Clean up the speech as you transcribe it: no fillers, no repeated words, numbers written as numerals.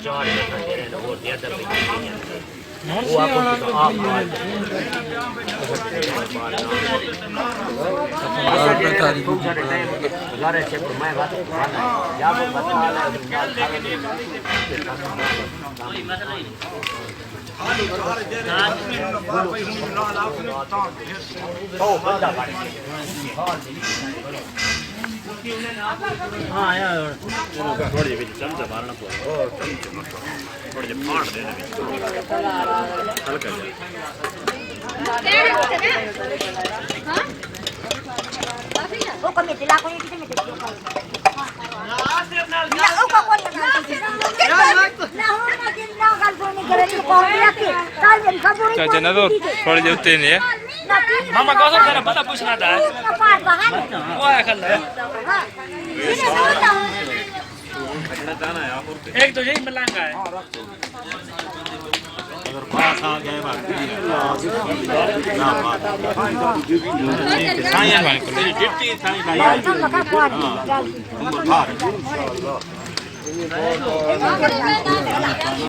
चार और दिया दर वो आपको तो आप गुजारे से मैं बात या वो बता हाँ यार थोड़ी देर चमचा मारना पड़ेगा थोड़ी देर फाड़ देना हल्का वो कमेटी ला कोई किसी में देखो ना ओ को कोई ना हो ना गल सुनने के लिए कौन दिया के काल दिन खबर चाचा ना तो थोड़ी देर उतरे नहीं है मामा कौन सा तेरा बता पूछना था वो आया कल एक तो यही मलांगा है अगर पास आ गए बात ना बात साईं वाले को मेरी ड्यूटी साईं भाई